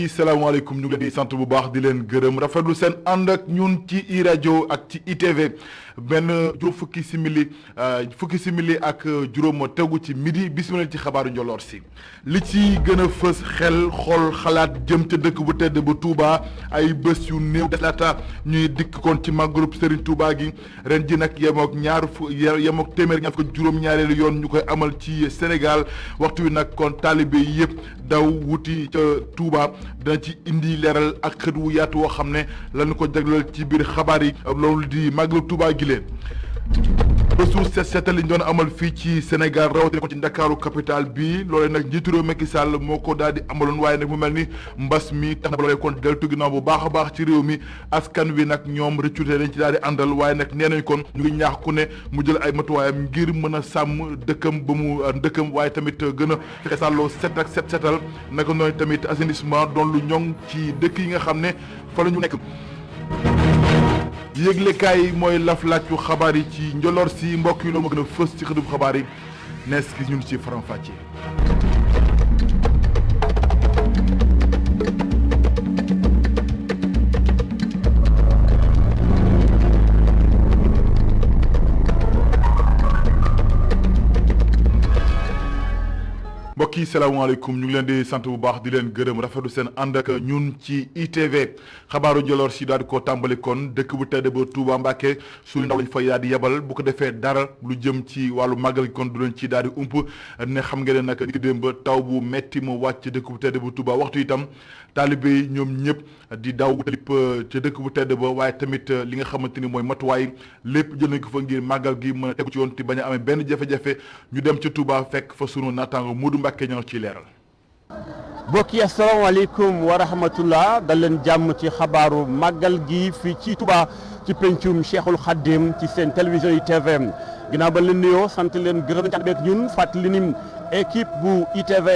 yi salaamaaleykum ñu ngi leen di sant bu baax di leen gërëm rafetlu seen ànd ak ñun ci iRadio ak ci ITV benn juróom fukki simili ak juróom tegu ci midi bisimilah ci xabaaru njoloor si li ci gën a fës xel xool xalaat jëm ca dëkk bu tedd bu Touba ay bés yu néew des laata ñuy dikk kon ci màggalub Serigne Touba gi ren ji nag yemook téeméer ñaar fukk juróom-ñaareelu yoon ñu koy amal ci Sénégal waxtu wi nag kon taalibe yi yëpp daw wuti ca Touba dana ci indi leeral ak xët wu yaatu woo xam ne lañu ko jagleel ci biir xabaar yi loolu di màggalub Touba gi leen bésu seetal li ñu doon amal fii ci Sénégal rawatina ko ci Ndakaaru capital bi loolee nag njiitu réew Macky Sall moo ko daal di amaloon waaye nag mu mel ni mbas mi tax na ba loolee kon deltu ginnaaw bu baax a baax ci réew mi askan wi nag ñoom rëccute dañ ci daal di àndal waaye nag nee nañ kon ñu ngi ñaax ku ne mu jël ay matuwaayam ngir mën a sàmm dëkkam ba mu dëkkam waaye tamit gën a fexe sàlloo set ak setal naka noonu tamit assainissement doon lu ñoŋ ci dëkk yi nga xam ne fa la ñu nekk. yëglekaay mooy laf-laaju xabaar yi ci njoloor si mbokk yi loo ma gën a fës ci xëdub xabaar yi nees ki ñun ci faram-fàcce. mbokk yi salaamaaleykum ñu ngi leen di sant bu baax di leen gërëm rafetlu seen ànd ak ñun ci ITV xabaaru Njoloor si daal di ko tàmbali kon dëkk bu tedd ba Touba Mbacké suñu ndaw lañ fa daal di yebal bu ko defee dara lu jëm ci wàllu màggal gi kon du leen ci daal di ump ne xam ngeen ne nag di démb ba taw bu metti mu wàcc dëkk bu tedd bu Touba waxtu itam taalibe yi ñoom ñëpp di daw talib ca dëkk bu tedd ba waaye tamit li nga xamante ni mooy matuwaay lépp jël nañ ko fa ngir màggal gi mën a tegu ci yoon te bañ a amee benn jafe-jafe ñu dem ca Touba fekk fa sunu naataango Modou Mbacké ñoo ci leeral. mbokk yi asalaamaaleykum wa rahmatullah dal leen jàmm ci xabaaru màggal gi fii ci Touba ci pencum Cheikhul Khadim ci seen télévision yi ITV ginnaaw ba leen nuyoo sant leen gërëm ci beeg ñun fàttali ni équipe bu ITV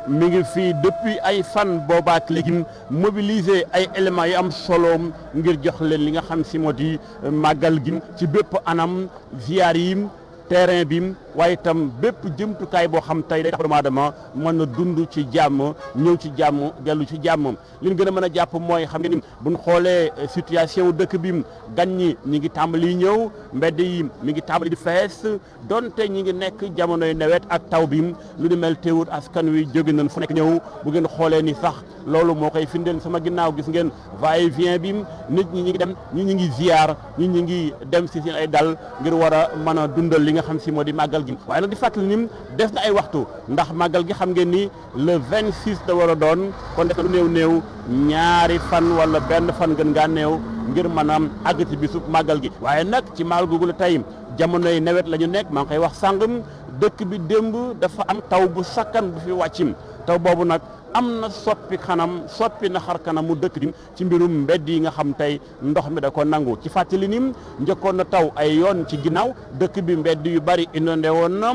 mi ngi fii depuis ay fan boobaak léegi mobiliser ay éléments yi am solo ngir jox leen li nga xam si moo di màggal gi ci bépp anam ziar yi terrain bi waaye itam bépp jëmtukaay boo xam tey day tax doomu aadama mën a dund ci jàmm ñëw ci jàmm dellu ci jàmm li ñu gën a mën a jàpp mooy xam ngeen ni buñ xoolee situation dëkk bi gan ñi ñi ngi tàmbali ñëw mbedd yi mi ngi tàmbali di fees donte ñi ngi nekk jamonoy nawet ak taw bi lu ni mel teewut askan wi jóge nañ fu nekk ñëw bu ngeen xoolee ni sax loolu moo koy firndeel sama ginnaaw gis ngeen va et vient bi nit ñi ñi ngi dem ñi ngi ziar ñi ngi dem si seen ay dal ngir war a mën a dundal li nga xam si moo di màggal gi waaye nag di fàttali ni des na ay waxtu ndax màggal gi xam ngeen ni le 26 da war a doon kon def na lu néew ñaari fan wala benn fan gën ngaa néew ngir mën a àgg ci bisu màggal gi waaye nag ci màggal googu la tey jamonoy nawet la ñu nekk maa ngi koy wax sàngam dëkk bi démb dafa am taw bu sakkan bu fi wàccim taw boobu nag am na soppi na xar kanam mu dëkk bi ci mbirum mbedd yi nga xam tey ndox mi da ko nangu ci fàttali ni njëkkoon na taw ay yoon ci ginnaaw dëkk bi mbedd yu bari inondé woon na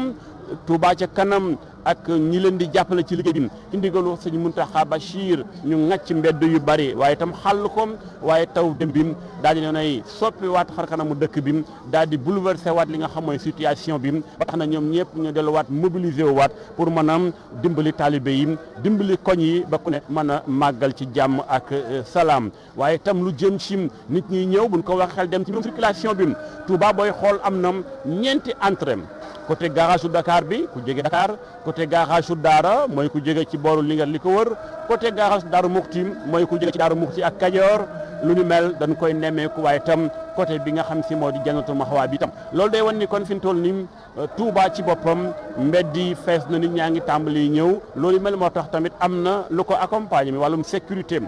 Touba ca kanam ak ñi leen di jàppale ci liggéey bi ci ndigalu sëñ Mountakha Bachir ñu ŋàcc mbedd yu bari waaye itam xàll ko waaye taw dem bi daal di nay soppi waat xar kanamu dëkk bi daal di bouleversé waat li nga xam mooy situation bi ba tax na ñoom ñëpp ñu delluwaat mobilisé wu waat pour mën a dimbali taalibe yi dimbali koñ yi ba ku ne mën a màggal ci jàmm ak salaam waaye itam lu jëm ci nit ñi ñëw buñ ko wax xel dem ci circulation bi Touba booy xool am na ñeenti entrée côté garage su Dakar bi ku jóge Dakar côté garage su Daara mooy ku jóge ci booru Linguère li ko wër côté garage Daaru Muxti mooy ku jóge ci Daaru Muxti ak Kajoor lu ñu mel dañ koy nemmeeku waaye itam côté bi nga xam si moo di Jannatul Mahwa bi itam loolu day wan ni kon fi mu toll nii Touba ci boppam mbedd yi fees na nit ñaa ngi tàmbali ñëw loolu mel moo tax tamit am na lu ko accompagner mi wàllum sécurité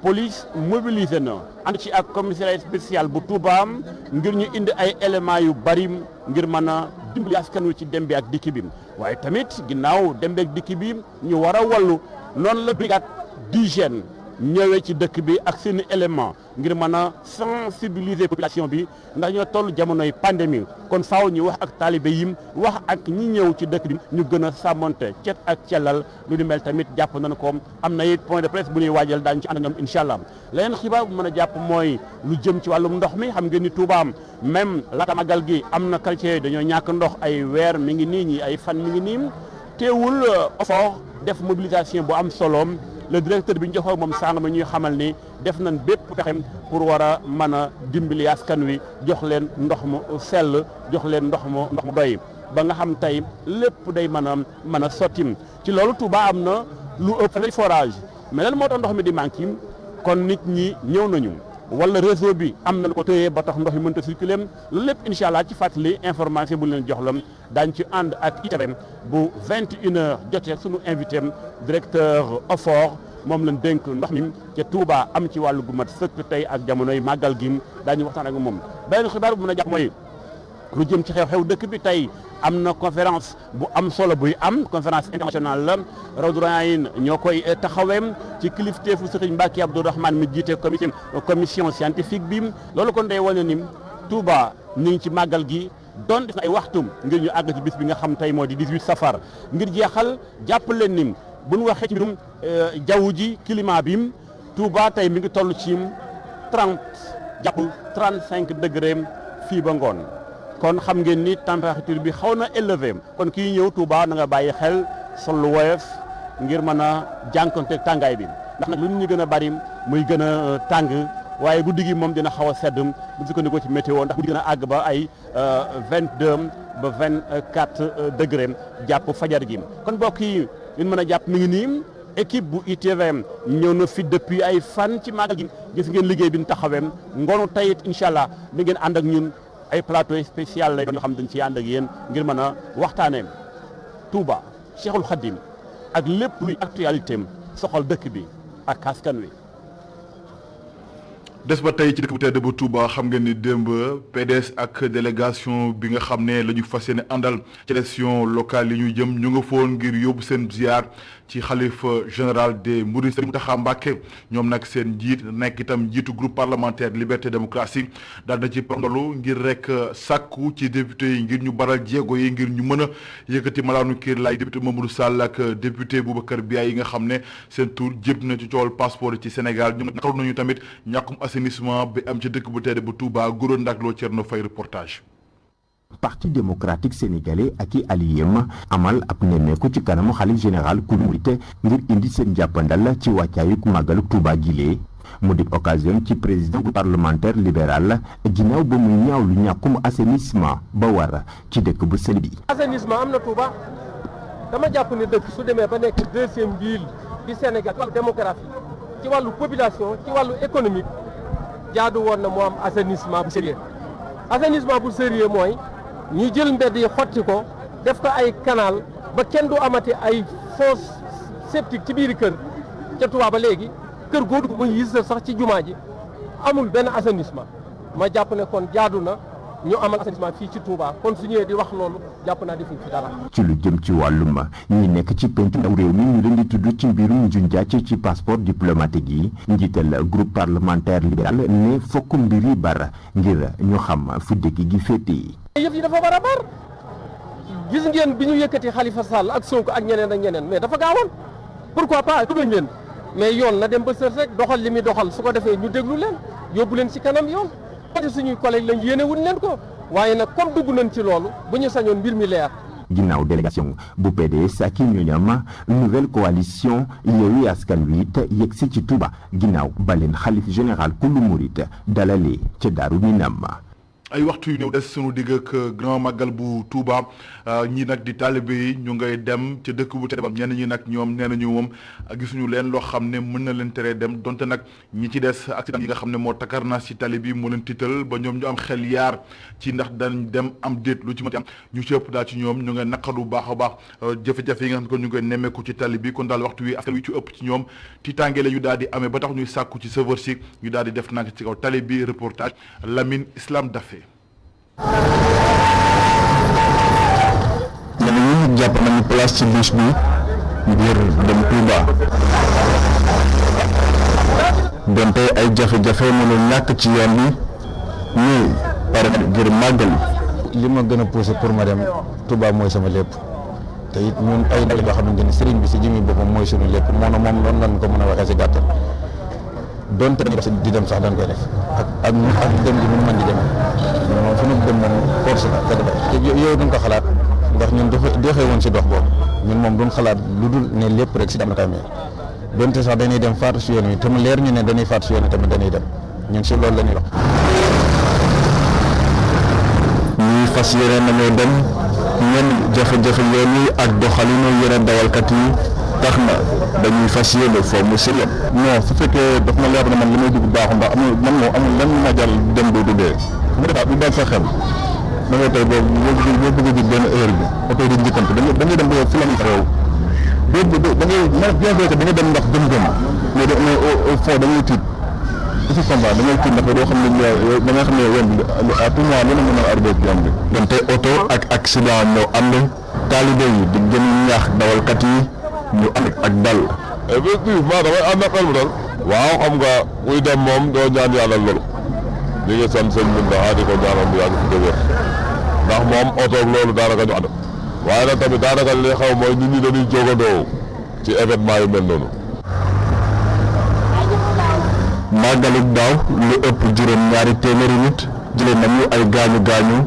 police mobilisé na ànd ci ak commissariat spécial bu Touba ngir ñu indi ay éléments yu bari ngir mën a dimbali askan wi ci dem bi ak dikki bi waaye tamit ginnaaw dem bi ak dikki bi ñu war a wallu noonu la brigade d'hygiène ñëwee ci dëkk bi ak seen élément ngir mën a sensibiliser population bi ndax ñoo toll jamonoy pandémie kon faaw ñu wax ak taalibe yi wax ak ñi ñëw ci dëkk bi ñu gën a sàmmonte cet ak cellal lu ni mel tamit jàpp nañu ko am na it point de presse bu ñuy waajal daañu ci ànd ñoom incha allah leneen xibaar bu mën a jàpp mooy lu jëm ci wàllum ndox mi xam ngeen ni Touba même laata magal gi am na quartier yi dañoo ñàkk ndox ay weer mi ngi nii ñi ay fan mi ngi nii teewul OFOR def mobilisation bu am solo le directeur bi ñu joxoo moom sàng ma ñuy xamal ni def nañ bépp pexem pour war a mën a dimbali askan wi jox leen ndox mu sell jox leen ndox mu doy ba nga xam tey lépp day mën a sotti ci loolu Touba am na lu ëpp forage mais lan moo tax ndox mi di manqué kon nit ñi ñëw nañu wala réseau bi am na lu ko tëyee ba tax ndox mi mënta circuler loolu lépp incha allah ci fàttali information bu leen jox la daañu ci ànd ak ITV bu 21h jotee sunu invité directeur OFOR moom lañ dénk ndox mi ca Touba am ci wàllu gu mat sëkk tey ak jamonoy màggal gi daañu waxtaan ak moom beneen xibaar bu mën a jàpp mooy lu jëm ci xew-xew dëkk bi tey am na conférence bu am solo buy am conférence internationale la Rawdu Rayaahin ñoo koy taxawee ci kilifteefu Sëriñ Mbacke Abdourahmane mi jiite commission scientifique bi loolu kon day wane ni Touba ñu ngi ci màggal gi doon def na ay waxtu ngir ñu àgg ci bis bi nga xam tey moo di 18 safar ngir jeexal jàpp leen ni bu ñu waxee ci mbirum jaww ji climat bi Touba tey mi ngi toll ci 30 jàpp 35 degré fii ba ngoon. kon xam ngeen ni température bi xaw na élevé kon kii ñëw Touba na nga bàyyi xel sol lu woyof ngir mën a jànkonteeg tàngaay bi ndax nag lu nit ñi gën a bari muy gën a tàng waaye guddi gi moom dina xaw a sedd bu sukkandikoo ci météo ndax guddi gën a àgg ba ay 22 ba 24 degré jàpp fajar gi kon mbokk yi li mën a jàpp mi ngi nii équipe bu ITV ñëw na fi depuis ay fan ci màggal gi gis ngeen liggéey bi ñu taxawee ngoonu tayit incha allah di ngeen ànd ak ñun. ay plateau spécial la yoo xam dañ ci ànd ak yéen ngir mën a waxtaanee Touba Cheikhul Khadim ak lépp luy actualité am soxal dëkk bi ak askan wi. des ba tey ci dëkk bu tedd bu Touba xam ngeen ni démb PDS ak délégation bi nga xam ne la ñu fas yéene àndal ci élection locale yi ñu jëm ñu nga foon ngir yóbbu seen ziar ci xalifa général des Mourides Serigne Mountakha Mbacké ñoom nag seen njiit nekk itam njiitu groupe parlementaire liberté démocratie daal na ci prondolu ngir rek sàkku ci député yi ngir ñu baral jéego yi ngir ñu mën a yëkkati malaanu kiir laay député Mamadou Sall ak député Boubacar Biaye yi nga xam ne seen tur jëm na ci coowal passeport yi ci Sénégal ñoom naqaru nañu tamit ñàkkum assainissement bi am ci dëkk bu tedd bu Touba Gora Ndak Lo Thierno Faye reportage. Parti démocratique sénégalais ak i alliéem amal ab nemmeeku ci kanamu xalif général kulu murit ngir indi seen jàppandal ci wàccaayuk màggalu Touba gile mu di occasion ci président bu parlementaire libéral ginnaaw ba muy ñaawlu ñàkkum assainissement ba war ci dëkk bu sell bi. assainissement am na Touba dama jàpp ne dëkk su demee ba nekk deuxième ville du Sénégal ci wàllu démographie ci wàllu population ci wàllu économique jaadu woon na moo am assainissement bu sérieux assainissement bu sérieux mooy ñu jël mbedd yi xotti ko def ko ay canal ba kenn du amati ay fosse septique ci biir kër ca Touba ba léegi kër googu muy yis sax ci jumaa ji amul benn assainissement ma jàpp ne kon jaadu na ñu amal assainissement fii ci Touba kon su ñëwee di wax loolu jàpp naa defuñ fi dara. ci lu jëm ci wàllum ñi nekk ci pencu ndaw réew mi ñu leen di tudd ci mbirum njuñ jàcc ci passeport diplomatique yi njiital groupe parlementaire libéral ne fokk mbir yi bar ngir ñu xam fu dëkk gi féete yi. yëf yi dafa bar gis ngeen bi ñu yëkkati Khalifa Sall ak Sonko ak ñeneen ak ñeneen mais dafa gaawoon pourquoi pas duggañ leen mais yoon na dem ba sër rek doxal li muy doxal su ko defee ñu déglu leen yóbbu leen ci kanam yoon. suñuy collègue lañ yéene wuñ leen ko waaye nag comme dugg nañ ci loolu bu ñu sañoon mbir mi leer. ginnaaw délégation bu PDS ak i ñooñam nouvelle coalition Yewwi Askan Wi it yegg si ci Touba ginnaaw baleen xalif général kulu murit dalale ca Daaru Minam. ay waxtu yu néew des sunu digg ak grand magal bu Touba ñi nag di taalibe yi ñu ngay dem ca dëkk bu tedd ba ñenn ñi nag ñoom nee nañu moom gisuñu leen loo xam ne mën na leen teree dem donte nag ñi ci des accident yi nga xam ne moo takarnaas ci tali bi moo leen tiital ba ñoom ñu am xel yaar ci ndax dañ dem am déet lu ci mën am ñu ci ëpp daal ci ñoom ñu ngay naqaru baax a baax jafe-jafe yi nga xam ne kon ñu ngay nemmeeku ci tali bi kon daal waxtu wi askan wi ci ëpp ci ñoom tiitaange la ñu daal di amee ba tax ñuy sàkku ci chauffeur si ñu daal di def nag ci kaw tali bi reportage Lamine Islam Dafé. ñun jàpp nañu place ci bus bi ngir dem Touba donte ay jafe-jafe mënul ñàkk ci yoon bi mais pare ngir màggal li ma gën a poussé pour ma dem Touba mooy sama lépp te it ñun ay ndaw yoo xamante ni sëriñ bi si jëmmi boppam mooy suñu lépp moom loolu lañ ko mën a waxee si gàttal donte di dem sax dañ koy def ak dem bi mu mën di dem moom fu ñu dem moom force la te yow duñ ko xalaat ndax ñun doxee woon si dox boobu ñun moom duñ xalaat lu dul ne lépp rek si dem la tamit donte sax dañuy dem faatu si yoon wi te mu leer ñu ne dañuy faatu si yoon wi tamit dañuy dem ñun si loolu la ñuy wax. ñuy fas yéene nañoo dem ñenn jafe-jafe yoon yi ak doxalinu yeneen dawalkat yi tax na dañuy fas yéene foofu mu si yem. non su fekkee daf ma leer ne man li may dugg baaxul ndax amul man moom amul lenn ma jar dem doo duggee mu defaat bu dal sa xel da ngay tey boo bëgg a jël benn heure bi oto yi di njëkkante dañuy dem ba yow fi la réew da ngay bien vrai que da ngay dem ndax gëm-gëm mais au fond da ngay tiit ci combat da ngay tiit ndax doo xam ne da nga xam ne yoon bi à tout moment lu ne mën a arrivé ci yoon bi. donte oto ak accident ñoo ànd taalibe yi di gën ñaax dawalkat yi ñu ànd ak dal. effectivement damay ànd ak xel bu dal. waaw xam nga kuy dem moom doo ñaan yàlla loolu li nga sant sëñ bi ndax di ko ñaanal mu yàgg fi dëgër ndax moom oto ak loolu daanaka ñu ànd waaye nag tamit daanaka li xaw mooy nit ñi dañuy jógandoo ci événement yu mel noonu. màggalu daaw lu ëpp juróom-ñaari téeméeri nit jëlee nañu ay gaañu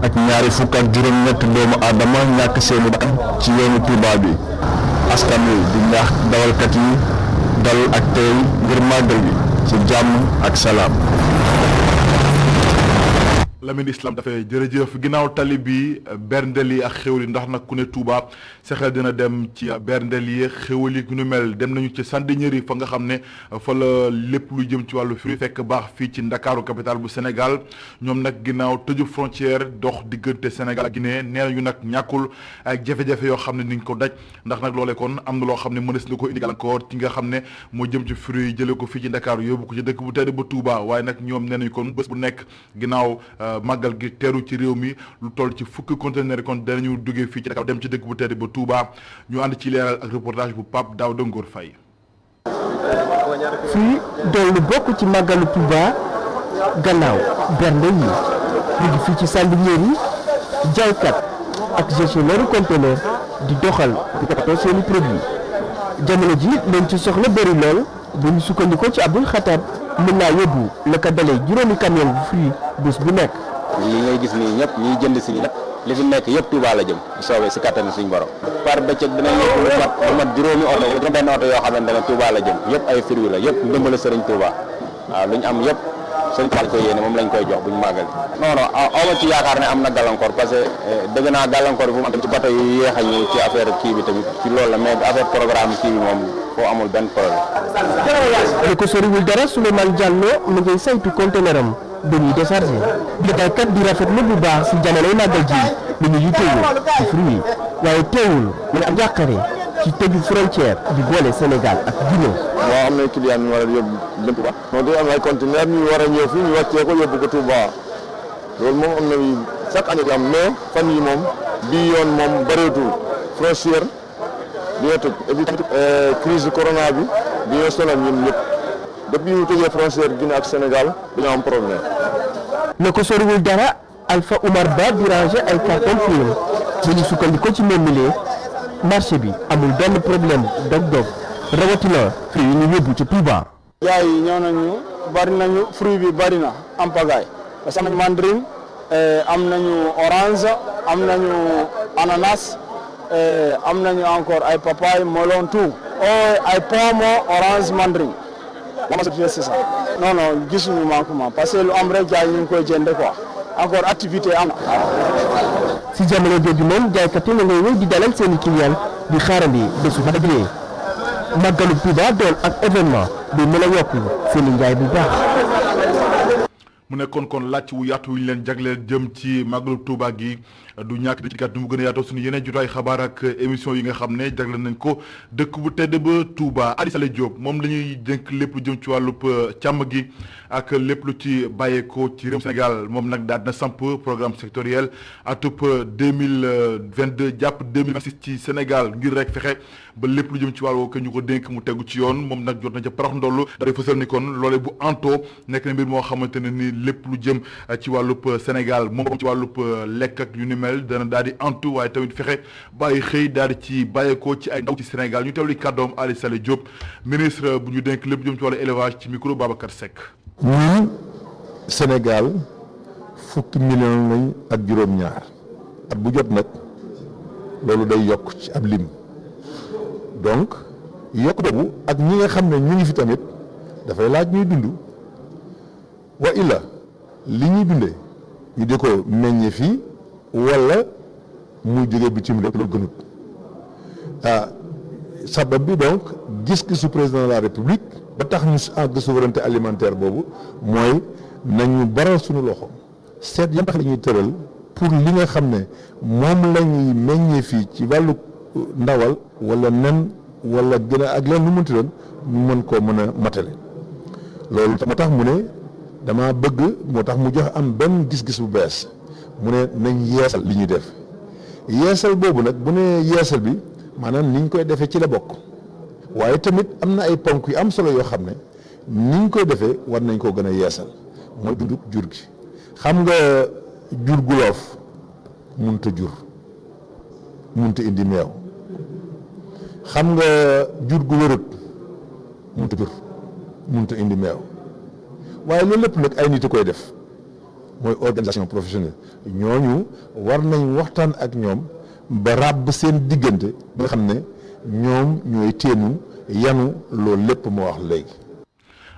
ak ñaari fukk ak juróom-ñett doomu aadama ñàkk seeni bakkan ci yoonu Touba bi askan wi di ñaax dawalkat yi dal ak tey ngir màggal bi ci jàmm ak salaam. Lamine Islam dafay jërëjëf ginnaaw tali bi berndel yi ak xéwal yi ndax nag ku ne Touba sa xel dina dem ci berndel yi xéwal yi nu mel dem nañu ci Sandiniéry fa nga xam ne fa la lépp lu jëm ci wàllu fruit fekk baax fii ci Ndakaaru capitale bu Sénégal ñoom nag ginnaaw tëju frontière dox diggante Sénégal ak Guinée nee nañu nag ñàkkul ak jafe-jafe yoo xam ne niñ ko daj ndax nag loolee kon am na loo xam ne mënees na ko indi gàllankoor ci nga xam ne moo jëm ci fruit yi jëlee ko fii ci Ndakaaru yóbbu ko ci dëkk bu tedd ba Touba waaye nag ñoom nee nañu kon bés bu nekk ginnaaw màggal gi teeru ci réew mi lu toll ci fukki conteneur kon danañu duggee fii ci Dakar dem ci dëkk bu tedd ba Touba ñu ànd ci leeral ak reportage bu Pape Daouda Ngor Faye. fii doon lu bokk ci màggalu Touba gannaaw bernde yi ñu ngi fii ci Sandiniéry jaaykat ak gestionnaire conteneur di doxal di toppatoo seeni produit jamono ji leen ci soxla bëri lool bu ñu sukkandikoo ci Abdul Xatab mën naa yóbbu la ko dalee juróomi camion bu fii bés bu nekk. li ngay gis nii ñëpp ñiy jënd si li fi nekk yëpp Touba la jëm soobee si kattanu suñu borom par bëccëg dinañ nekk lu mat juróomi oto juróom benn oto yoo xamante ne Touba la jëm yëpp ay fruits la yëpp ndëmbala sëriñ Touba waaw lu ñu am yëpp sëriñ Fall koy yéene moom lañ koy jox bu ñu màggal non non awma ci yaakaar ne am na gàllankoor parce que dëgg naa gàllankoor bi fu mu am ci bato yu yéex a ñëw ci affaire kii bi tamit ci loolu la mais affaire programme kii bi moom foo amul benn problème. li ko soriwul dara Souleymane Diallo mu ngi saytu conteneur am dañuy déchargé jotaaykat di rafetlu bu baax si jamonoy màggal ji li ñu yittewoo ci fruit yi waaye teewul mu am jàqare ci tëju frontière di boole Sénégal ak Guinée. waaw am na client ñu war a yóbbu dem Touba. non day am ay conteneur ñu war a ñëw fii ñu wàccee ko yóbbu ko Touba loolu moom am na chaque année di am mais fan yi moom bii yoon moom bëreetul frontière di ñoo tëj et puis tamit crise corona bi di ñoo sonal ñun ñëpp depuis ñu tëjee frontière Guinée ak Sénégal dañoo am problème. ne ko soriwul dara Alpha Oumar Ba di ranger ay carton film bu ñu sukkandikoo ci mémile marché bi amul benn problème dog-dog rawatina fruit yi ñu yóbbu ci Touba. jaay yi ñëw nañu bari nañu fruit bi bari na am pagaille parce que am nañu mandarine am nañu orange am nañu ananas am nañu encore ay papaye melon tout ay pomme orange mandarine. c'est ça non non gisuñu manquement parce que lu am rek jaay ñu ngi koy jënd quoi encore activité am. si jamono jooju moom jaaykat yi nga ngay wéy di dalal seen i client di xaarandi bésu màggal màggalu Touba doon ak événement bi mën a yokk seen i njaay bu baax. mu nekkoon kon laaj wu yaatu wu ñu leen jagleel jëm ci màggalu Touba gi du ñàkk di ci gàtt nu mu gën a yaatoo suñu yeneen jotaay xabaar ak émission yi nga xam ne jagleel nañ ko dëkk bu tedd ba Touba. Adi Sale Diop moom la ñuy dénk lépp lu jëm ci wàllub càmm gi ak lépp lu ci bàyyeekoo ci réew Sénégal moom nag daal na samp programme sectoriel atub 2022 jàpp 2026 ci Sénégal ngir rek fexe ba lépp lu jëm ci wàllu ñu ko dénk mu tegu ci yoon moom nag jot na ca parax ndollu dafay fësal ni kon loole bu antoo nekk na mbir moo xamante ne ni lépp lu jëm ci wàllub Sénégal moom ci wàllub lekk ak yu ni mel dana daal di antu waaye tamit fexe bàyyi xëy daal di ci bàyyeekoo ci ay ndaw ci Sénégal ñu teewlu kàddoom Ali Sale Diop ministre bu ñu dénk lépp jëm ci wàllu élevage ci micro Babacar Seck. ñun Sénégal fukki million lañ ak juróom-ñaar at bu jot nag loolu day yokk ci ab lim donc yokk boobu ak ñi nga xam ne ñu ngi fi tamit dafay laaj ñuy dund wa illa li ñuy dundee ñu di ko meññee fii wala muy jóge bitim réew lu gënut sabab bi donc gis-gisu président de la république ba tax ñu àgg souveraineté alimentaire boobu mooy nañu baral suñu loxo seet yan tax la ñuy tëral pour li nga xam ne moom la ñuy meññee fii ci wàllu ndawal wala nen wala gën a ak leen lu mënti doon ñu mën koo mën a matale loolu moo tax mu ne dama bëgg moo tax mu jox am benn gis-gis bu bees mu ne nañ yeesal li ñuy def yeesal boobu nag bu ne yeesal bi maanaam ni ñu koy defee ci la bokk waaye tamit am na ay ponk yu am solo yoo xam ne ni ñu koy defee war nañ koo gën a yeesal mooy dundu jur gi xam nga jur gu loof munta jur munta indi meew xam nga jur gu wërut munta jur munta indi meew waaye loolu lépp nag ay nit a koy def mooy organisation professionnelle ñooñu war nañ waxtaan ak ñoom ba ràbb seen diggante ba nga xam ne ñoom ñooy teenu yanu loolu lépp moo wax léegi.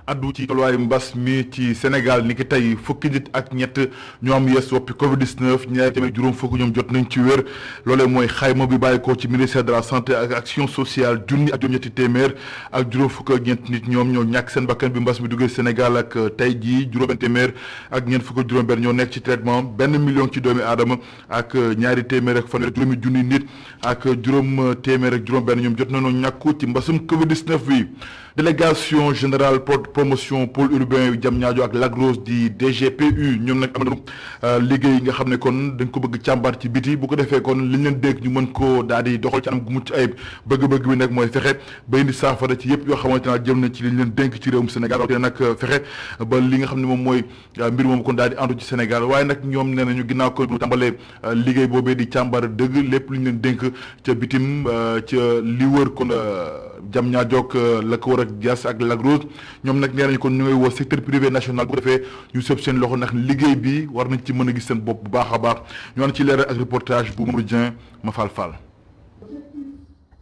addu ci tolluwaayu mbas mi ci Sénégal ni ki tey fukki nit ak ñett ñoo am yees woppi Covid-19 ñaari téeméer juróom fukk ñoom jot nañ ci wér loolee mooy xayma bi bàyyi ko ci ministère de la santé ak action sociale junni ak juróom-ñetti téeméer ak juróom fukk ak ñeent nit ñoom ñoo ñàkk seen bakkan bi mbas mi duggee Sénégal ak tey jii juróom-benn téeméer ak ñeent fukk ak juróom-benn ñoo nekk ci traitement 1 million ci doomi aadama ak ñaari téeméer ak fanweer juróomi junni nit ak juróom téeméer ak juróom-benn ñoom jot nañoo ñàkku ci mbasum Covid-19 bi. délégation générale promotion pôle urbain yu Diamniadio ak Lac Rose di DGPU ñoom nag am na liggéey nga xam ne kon dañ ko bëgg càmbar ci biti bu ko defee kon liñ leen dégg ñu mën koo daal di doxal ci anam gu mucc ayib bëgg-bëgg bi nag mooy fexe ba indi saafara ci yëpp yoo xamante ne jëm na ci liñ leen dénk ci réewum Sénégal te nag fexe ba li nga xam ne moom mooy mbir moom kon daal di àndu ci Sénégal waaye nag ñoom nee nañu ginnaaw ko tàmbalee liggéey boobee di càmbar dëgg lépp lu ñu leen dénk ca bitim ca li wër kon Diamniadio ak la ko war a Diass ak Lac Rose ñoom nag nee nañu kon ñu ngay woo secteur privé national bu ko defee ñu sëb seen loxo ndax liggéey bi war nañ ci mën a gis seen bopp bu baax a baax ñu ànd ci leeral ak reportage bu Mamadou Dieng ma Fall.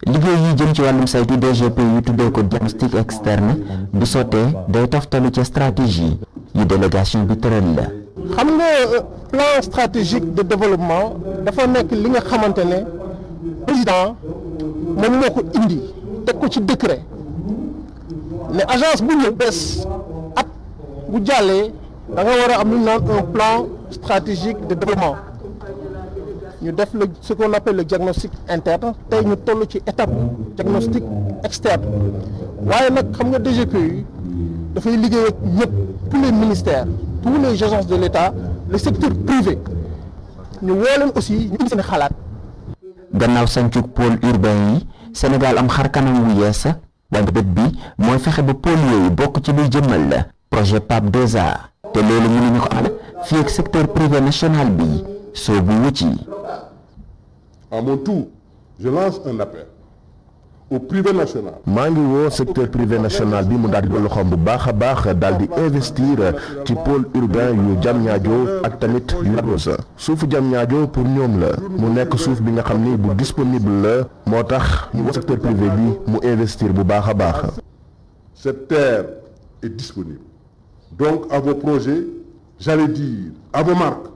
liggéey yi jëm ci wàllum saytu DGP yu tuddee ko diagnostic externe bu sottee day toftalu ca stratégie yu délégation bi tëral la. xam nga plan stratégique de développement dafa nekk li nga xamante ne président moom moo ko indi teg ko ci décret ne agence bu ñëw bees at bu jàllee da nga war a am lu ñu naan un plan stratégique de développement ñu def le ce qu'on appelle le diagnostic interne tey ñu toll ci étape diagnostic externe waaye nag xam nga DGPU dafay liggéey ak ñëpp tous les ministères tous les agences de l'État le secteur privé ñu woo leen aussi ñu indi seen xalaat. gannaaw sancug pôle urbain yi Sénégal am xar kanam wu yees waaye bët bi mooy fexe ba pôle yooyu bokk ci luy jëmmal la projet PAP 2A te loolu mënuñu ko amal fii ak secteur privé national bi soobu wucci. À mon tour, je lance un appel au privé national. maa ngi woo secteur privé national bi mu daal di loxoom bu baax a baax daal di investir ci pôle urbain yu Diamniadio ak tamit yu Lac Rose suufu Diamniadio pour ñoom la mu nekk suuf bi nga xam ni bu disponible la moo tax ñu woo secteur privé bi mu investir bu baax a baax. Cette terre est disponible. Donc à vos projets, j'allais dire à vos marques.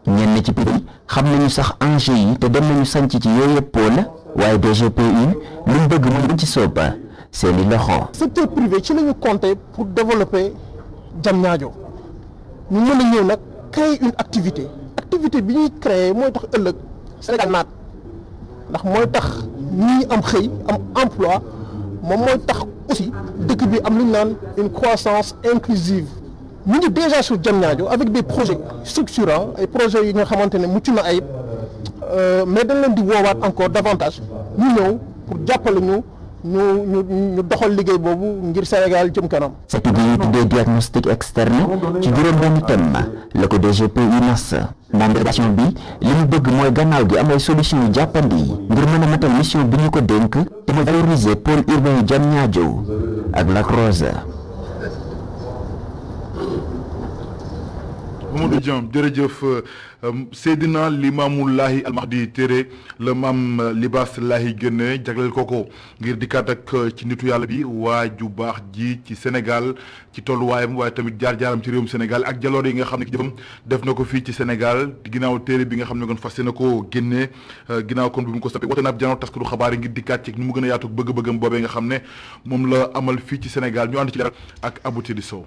ñenn ci pays xam nañu sax enjeu yi te dem nañu sanc ci yooyu pôle waaye DGPU lu mu bëgg mu ci sooba seeni loxo. secteur privé ci la ñu compter pour développer Diamniadio ñu mën a ñëw nag créer une activité bi ñuy créer mooy tax ëllëg Sénégal naat ndax mooy tax ñi am xëy am emploi moom mooy tax aussi dëkk bi am lu ñu naan une croissance inclusive. ñu ngi déjà sur Diamniadio avec des projets structurants ay projets yi nga xamante ne mucc na ayib mais dañ leen di woowaat encore davantage ñu ñëw pour jàppale ñu doxal liggéey boobu ngir Sénégal jëm kanam. saytu gi ñuy tuddee diagnostic externe ci juróom-benni thème la ko DGPU nas moom délégation bi li mu bëgg mooy gannaaw gi am ay solution yu jàppandi ngir mën a matal mission bi ñu ko dénk te mu valoriser pôle urbain yu Diamniadio ak Lac Rose. Mamadou Dieng jërëjëf Seydina Limaamullahi Almahdi téere la maam Libaas Lahi génne jagleel ko ngir dikkaat ak ci nitu yàlla bi waa ju baax ji ci Sénégal ci tolluwaayam waaye tamit jaar-jaaram ci réewum Sénégal ak jaloor yi nga xam ne ki jëfam def na ko fii ci Sénégal ginnaaw téere bi nga xam ne kon fas yéene ko génne ginnaaw kon bi mu ko sappi woote na ab janoo taskatu xabaar yi ngir dikkaat ci ni mu gën a yaatu bëgg-bëggam boobee nga xam ne moom la amal fii ci Sénégal ñu ànd ci leeral ak Abou Tedi Sow.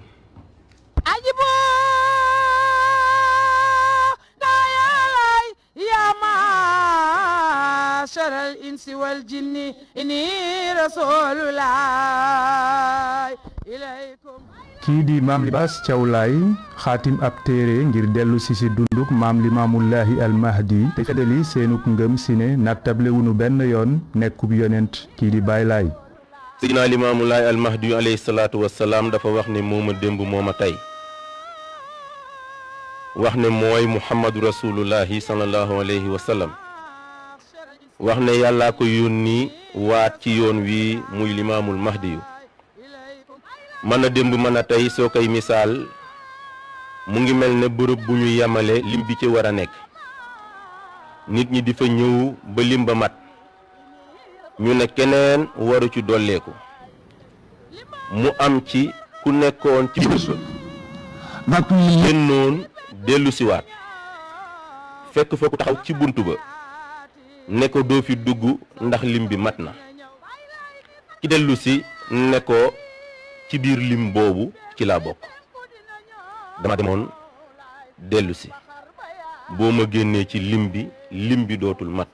الإنس والجن إني رسول الله إليكم kii di maam Libaas Thiaw Laye xaatim ab téere ngir dellu si dunduk maam Limaamullahi Almahdi te feddali seenuk ngëm si ne nattable wunu benn yoon nekkub yonent kii di Baay Laay. Seydina Limaamullahi Almahdi alayhi salaatu wassalaam dafa wax ne mooma démb mooma tey wax ne mooy Muhammadu Rasulullahi sallallahu alayhi wa sallam wax ne yàllaa ko yónni waat ci yoon wi muy limaamul mahdi yu mën a démb mën a tey soo koy misaal mu ngi mel ne bërëb bu ñu yemale lim bi ci war a nekk nit ñi di fa ñëw ba lim ba mat ñu ne keneen waru ci dolleeku mu am ci ku nekkoon ci bés ba génnoon dellu siwaat fekk fa ku taxaw ci bunt ba ne ko doo fi dugg ndax lim bi mat na ki dellu si ne ko ci biir lim boobu ci laa bokk dama demoon dellu si boo ma génnee ci lim bi dootul mat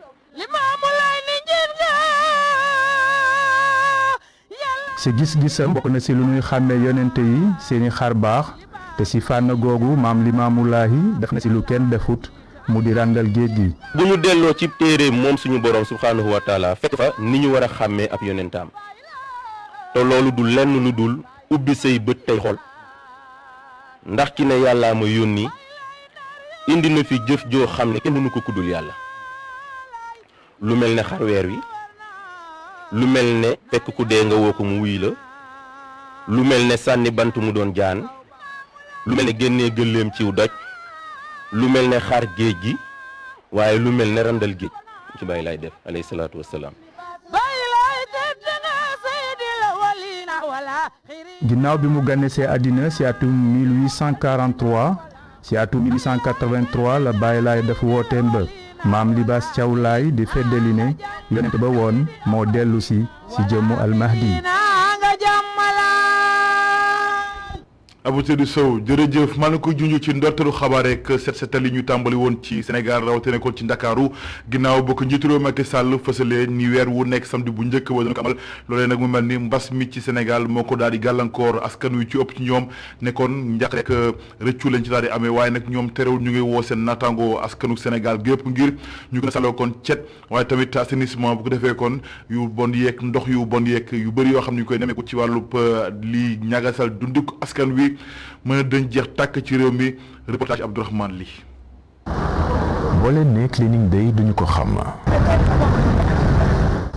si gis-gisam bokk na si lu ñuy xàmmee yonente yi seeni xar baax te si fànn googu maam Limaamullaahi def na si lu kenn defut mu di ràndal géej gi. bu ñu delloo ci téere moom suñu borom subhaanahu wa taala fekk fa ni ñu war a xàmmee ab yonentaam te loolu du lenn lu dul ubbi say bët tey xool ndax ki ne yàllaa ma yónni indi na fi jëf joo xam ne kenn mënu ko kuddul yàlla lu mel ne xar weer wi lu mel ne fekk ku dee nga woo ko mu wuy la lu mel ne sànni bant mu doon jaan lu mel ne génnee gëléem ciw doj lu mel ne xaar géej gi waaye lu mel ne randal géej ci Baay Laay def alayhi salaatu wassalaam. ginnaaw bi mu gànnesee àddina si atum 1843 si atum 1883 la Baay Laay def wooteem ba maam Libaas Thiaw Laye di feddali ne yonent ba woon moo dellu si jëmmu Almahdi. Abou Tedi Sow jërëjëf maa ngi ko junj ci ndorteelu xabaar rek set setal yi ñu tàmbali woon ci Sénégal rawatina kon ci Ndakaaru ginnaaw bokk njiitu réew Macky Sall fësalee ni weer wu nekk samedi bu njëkk ba doon ko amal loolee nag mu mel ni mbas mi ci Sénégal moo ko daal di gàllankoor askan wi ci ëpp ci ñoom nekkoon njaq rek rëccu lañ ci daal di amee waaye nag ñoom terewul ñu ngi woo seen naataango askanu Sénégal gépp ngir ñu gën a sàlloo kon cet waaye tamit assainissement bu ko defee kon yu bon yeeg ndox yu bon yeeg yu bëri yoo xam ne ñu koy nemmeeku ci wàllub li ñagasal dunduk askan wi mën a dañ jeex tàkk ci réew mi reportage Abdourahmane Ly. boo leen ne cleaning day duñu ko xam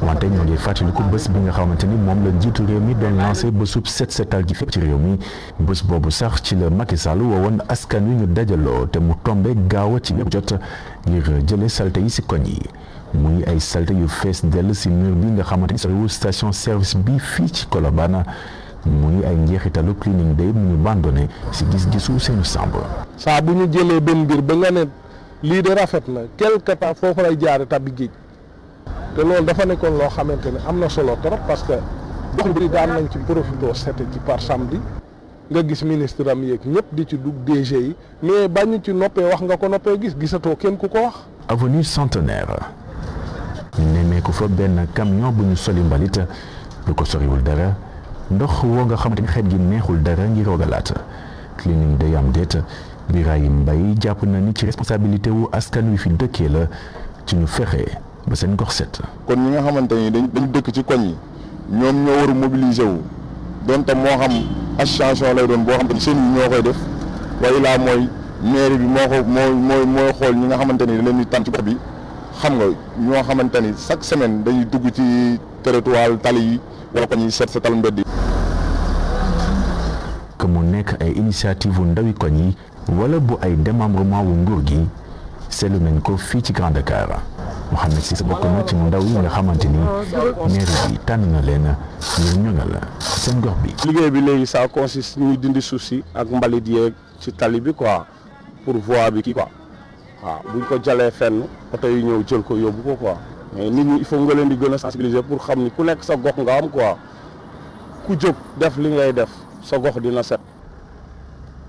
wante ñoo ngi fàttaliku bés bi nga xamante ni moom la njiitu réew mi doon lancé bésub set setal gi fépp ci réew mi bés boobu sax ci la Macky Sall woowoon askan wi ñu dajaloo te mu tombe gaaw ci bépp jot ngir jëlee salte yi si koñ yi muy ay salte yu fees dell si mur bi nga xamante ni soriwul station service bi fii ci Colobane muy ay njeexitalu cleaning day mu ñu bandone si gis-gisu seenu Samb. saa bu ñu jëlee benn mbir ba nga ne lii de rafet na quelque temps foofu lay jaare tabbi géej te loolu dafa nekkoon loo xamante ne am na solo trop parce que dox bi daan nañ ci profité sete ci par samedi nga gis ministre am yeeg ñëpp di ci dugg DG yi mais bañu ci noppee wax nga ko noppee gisatoo kenn ku ko wax. avenue Centenaire nemmeeku fa benn camion bu ñu soli mbalit lu ko soriwul dara. ndox woo nga xamante ni xeet gi neexul dara ngir rogalaat cleaning day am déet Birahim Mbaye jàpp na ni ci responsabilité wu askan wi fi dëkkee la ci ñu fexe ba seen gox set. kon ñi nga xamante ni dañ dëkk ci koñ yi ñoom ñoo war a mobiliser wu donte moo xam association lay doon boo xamante ni seen yi ñoo koy def waaye laa mooy mairie bi mooy xool ñi nga xamante ni da leen di tànn ci gox bi xam nga ñoo xamante ni chaque semaine dañuy dugg ci territoire tali yi. wala ko ñuy setal mbedd yi. que mu nekk ay initiative yu ndawi koñ yi wala bu ay démembrement wu nguur gi seetlu nañ ko fii ci Grand Dakar Mouhamed Cissé bokk na ci ndaw yi nga xamante ni mairie bi tànn na leen ngir ñoŋal seen gox bi. liggéey bi léegi ça consiste ñuy dindi suuf si ak mbalit yeeg ci tali bi quoi pour voie bi kii quoi waaw buñ ko jalee fenn oto yi ñëw jël ko yóbbu ko quoi mais nit ñi il faut nga leen di gën a sensibiliser pour xam ni ku nekk sa gox nga am quoi ku jóg def li ngay def sa gox dina set.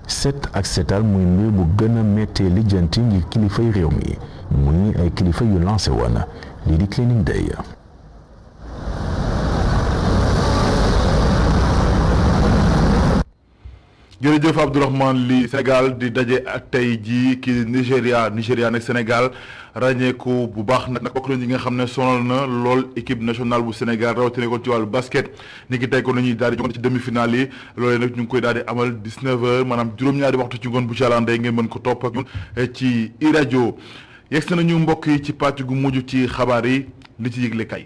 set ak setal muy mbir bu gën a méttee lijjanti ngir kilifay réew mi muy ay kilifa yu lancé woon lii di cleaning day. jërëjëf Abdourahmane li Sénégal di daje ak tey jii ki Nigéria nag Sénégal ràññeeku bu baax nag bokk na ñi nga xam ne sonal na lool équipe nationale bu Sénégal rawatina ko ci wàllu basket ni ki tey ko nañuy daal di joŋante ci demi-finale yi loolee nag ñu ngi koy daal di amal 19h maanaam juróom-ñaari waxtu ci ngoon bu ci àllandee ngeen mën ko topp ak ñun ci iRadio yegg nañu mbokk yi ci pàcc gu mujj ci xabaar yi li ci yëgle kay.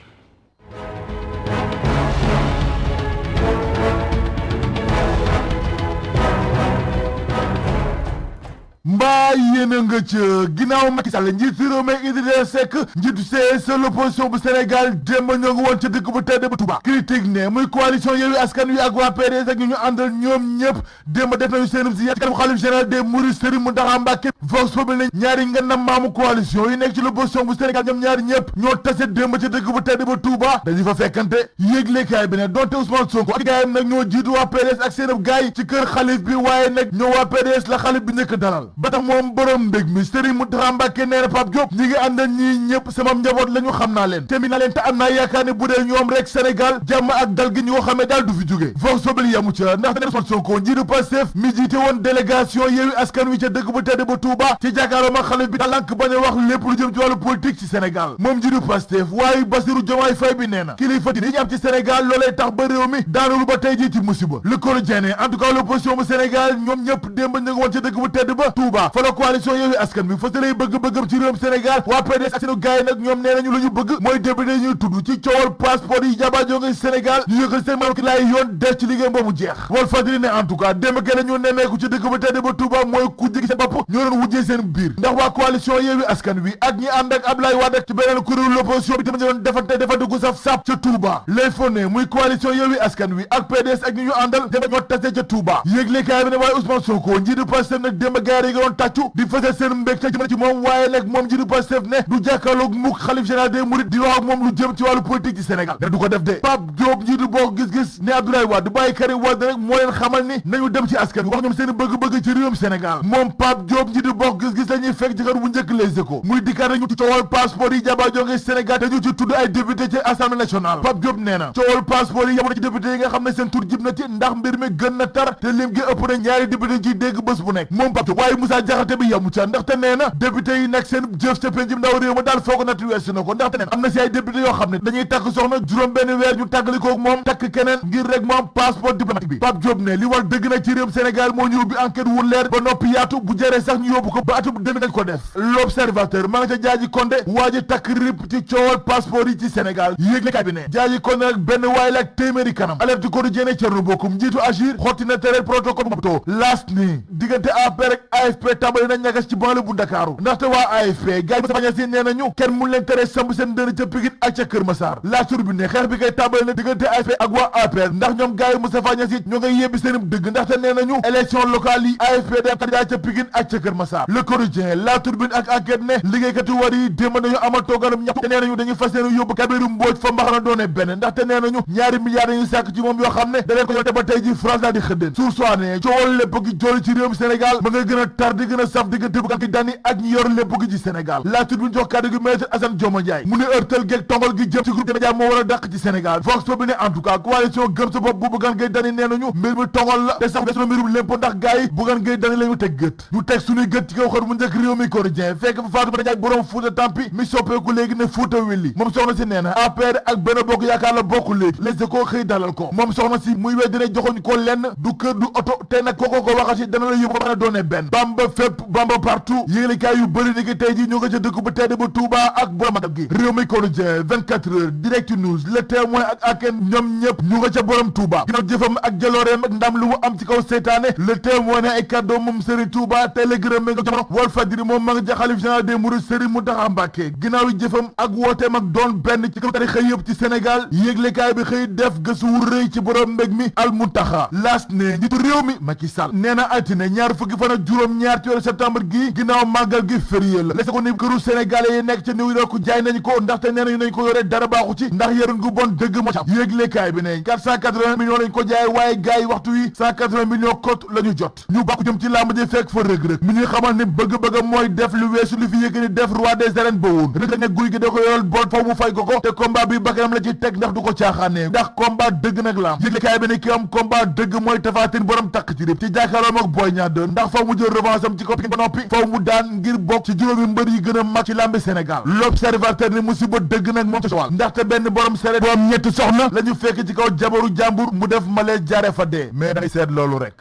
mbaa yéen a nga ca ginnaaw Macky Sall njiitu réew mi Idrissa Seck njiitu CSE l'opposition bu Sénégal démb ñoo ngi woon ca dëkk bu tedd ba Touba critique ne muy coalition Yewwi Askan Wi ak waa PDS ak ñu àndal ñoom ñëpp démb def nañu seen si ci kanam xalif général des Mourides Serigne Mountakha Mbacké Vox Populi ne ñaari ngandam maamu coalition yi nekk ci l'opposition bu Sénégal ñoom ñaari ñëpp ñoo tase démb ca dëkk bu tedd ba Touba dañu fa fekkante yéeglekaay bi ne donte Ousmane Sonko ak gaayam nag ñoo jiitu waa PDS ak seen gaay ci kër xalif bi waaye nag ñoo waa PDS la xalif bi njëkk dalal ba tax moom borom mbég mi Serigne Mountakha Mbacké nee na Pape Diop ñi ngi àndal ñii ñëpp sama njaboot la ñu xam naa leen te mi naa leen te am naa yaakaar ne bu dee ñoom rek Sénégal jàmm ak dal gi ñu ko xamee daal du fi jóge Vox Populi yamu ca ndax ne Ousmane Sonko njiitu Pastef mi jiite woon délégation Yewwi Askan Wi ca dëkk bu tedd ba Touba ci jàkkaarloo ma xalif bi dalank bañ a wax lépp lu jëm ci wàllu politique ci Sénégal moom njiitu Pastef waaye Bassirou Diomaye Faye bi nee na kilifa yi ñu am ci Sénégal loolee tax ba réew mi daanulu ba tey jii ci musiba Le Quotidien en tout cas l'opposition bu Sénégal ñoom ñëpp démb ñu ngi woon ca dëkk bu tedd ba Touba fa la coalition Yewwi Askan Wi fasalay bëgg-bëggam ci réewum Sénégal waa PDS ak seenu gaay nag ñoom nee nañu lu ñu bëgg mooy député ñuy tudd ci coowal passeport yi jabaajo nga Sénégal ñu yëgal seen maam ki laay yoon def ci liggéey ba mu jeex Walf Fadjri ne en tout cas démb kenn ñu nemmeeku ci dëkk bu tedd ba Touba mooy ku jigi seen bopp ñoo doon wujjee seen biir ndax waa coalition Yewwi Askan Wi ak ñi ànd ak Abdoulaye Wade ci beneen kuréelu l'opposition bi tamit ñu doon defante gu saf sap ca Touba lay fone muy coalition Yewwi Askan Wi ak PDS ak ñi ñu àndal dama ñoo tase ca Touba yéeglekaay bi ne waaye Ousmane Sonko njiitu Pastef nag démb gaar yi nga doon tàccu di fësal seen mbégte ci moom waaye nag moom njiitu Pastef ne du jàkkaarloog mukk xalif général des Mourides di wax ak moom lu jëm ci wàllu politique ci Sénégal ne du ko def de Pape Diop njiitu Bokk Gis-Gis ne Abdoulaye Wade bàyyi Karim Wade rek moo leen xamal ni nañu dem ci askan wax ñoom seen bëgg-bëgg ci réewum Sénégal moom Pape Diop njiitu Bokk Gis-Gis la ñuy fekk ci xar bu njëkk Les Échos muy dikkaat nañu ci coowal passeport yi jaba jonge Sénégal te ñu ci tudd ay député ci Assemblée nationale Pape Diop nee na coowal passeport yi yamuna ci député yi nga xam ne seen tur jib na ci ndax mbir mi gën na tar te lim gi ëpp na ñaari député ci dégg bés bu nekk moom Pape Diop waaye Moussa Diakhaté bi yamu ca ndaxte nee na député yi nag seen jëf ca penc ndaw réew ma daal foog na weesu na ko ndaxte neen am na si ay député yoo xam ne dañuy takk soxna juróom benn weer ñu tàggalikoog moom takk keneen ngir rek moom passeport diplomatique bi Pape Diop ne li war dëgg nag ci réewum Sénégal moo ñu ubbi enquête wu leer ba noppi yaatu bu jëree sax ñu yóbbu ko ba atum dënd dañ ko def l'observateur maa nga ca Jaaji Condé waa ji takk rip ci coowal passeport yi ci Sénégal yéeglekaay bi ne Jaaji Condé nag benn waay la ak téeméeri kanam alerte du quotidien Thierno Bocoum njiitu Agir xotti na tere protocole bu Maputo laas ni diggante APR ak AFP tàmbali na ñagas ci banlieue bu Ndakaaru ndaxte waa AFP gaay Moustapha Niasse nee nañu kenn mun leen tere samb seen dënn ca Pikine ak ca Kër Massar la Tribune ne xeex bi kay tàmbali na diggante AFP ak waa APR ndax ñoom gaay Moustapha Niasse ñoo ngay yebbi seen dëgg ndaxte nee nañu élection locale yi AFP day candidat ca Pikine ak ca Kër Massar Le Quotidien la Tribune ak enquête ne liggéeykatu war yi démb nañu amal tooganam ñaxtu te nee nañu dañuy fas yéene yóbbu Kabirou Mbodj fa mbaxana doone benn ndaxte nee nañu ñaari milliards dañuy sàkk ci moom yoo xam ne da leen ko yote ba tey ji France daal di xëddeen soursoine coowal lépp gi jooli ci réewum Sénégal ma nga gën a tar di gën a saf diggante bu ki dani ak ñi yor lépp gi ci Sénégal la Tribune jox kàddu gi maître Assane Dioma Ndiaye mu ne heurtal geeg tongal gi jëm ci groupe de médias moo war a dàq ci Sénégal Vox Populi ne en tout cas coalition gëm sa bopp bu Bougane Gueye Dany nee nañu mbir mi tongal la te sax des na mbirum lépp ndax gars yi Bougane Gueye Dany la ñu teg gët ñu teg suñuy gët ci kaw xar mu njëkk réew mi quotidien fekk fa Fatou Bata Ndiaye borom Fouta Tampi mi soppeeku léegi ne Fouta Willi moom soxna si nee na APR ak Benno Bokk Yaakaar la bokk léegi Les Échos xëy dalal ko moom soxna si muy weddi ne joxoñ ko lenn du kër du oto te nag kooko ko waxati dana la yi ko mën a doone benn Bamba fépp Bamba partout yéenekaay yu bëri ni ki tey ji ñu nga ca dëkk bu tedd ba Touba ak borom magal gi réew mi quotidien 24 heures direct news le témoin ak Aken ñoom ñëpp ñu nga ca borom Touba ginnaaw jëfam ak jalooreem ak ndam lu mu am ci kaw seytaane le témoin ne ay kàddoom moom Serigne Touba tey la gërëm nga jamono Walfadjri moom ma nga ja xalif général des mourides Serigne Mountakha Mbacké ginnaaw yi jëfam ak wooteem ak doon benn ci kaw tarixa yëpp ci Sénégal yéeglekaay bi xëy def gëstu wu rëy ci borom mbég mi Al Mountakha laas ne njiitu réew mi Macky Sall nee na altine ñaar fukki fan ak juróom-ñaar ci weeru septembre gi ginnaaw màggal gi férié la lese ko ni këru sénégalais yi nekk ca New York jaay nañ ko ndaxte nee nañu nañ ko yore dara baaxu ci ndax yarun gu bon dëgg moo ci am yéeglekaay bi ne 480 millions lañ ko jaay waaye gars yi waxtu wi 180 millions cote la ñu jot ñu bàkku jëm ci làmb ji fekk fa rëg-rëg mi ñuy xamal ni bëgg-bëgg mooy def lu weesu li fi Yékini def roi des arènes ba woon rëg ne guy gi da ko yoral bon faw mu fay ko te combat bi bakkanam la ci teg ndax du ko caaxaanee ndax combat dëgg nag la am yéeglekaay bi ne ki am combat dëgg mooy Tapha Tine borom takk ci rib ci jàkkaarloom ak Boy Niang 2 ndax faw mu jël revanche am ci ko ba noppi faw mu daan ngir bokk ci juróomi mbër yi gën a mag ci làmbi Sénégal l'observateur ni musiba dëgg nag moom ci wàll ndaxte benn borom sere borom ñetti soxna la ñu fekk ci kaw jabaru jàmbur mu def malaise jaare fa dee mais dangay seet loolu rek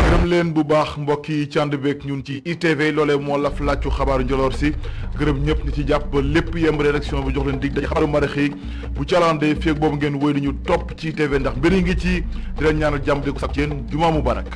gërëm leen bu baax mbokk yi ci ànd beeg ñun ci ITV loolee moo laf làccu xabaaru njoloor si gërëm ñëpp ñi ci jàpp ba lépp yemb rédaction bi jox leen dig dañu xabaaru maraxi bu calandee feeg boobu ngeen wéy nañu topp ci ITV ndax mbir yi ngi ci di leen ñaanal jàmm di ko sax yéen jumaa mubarak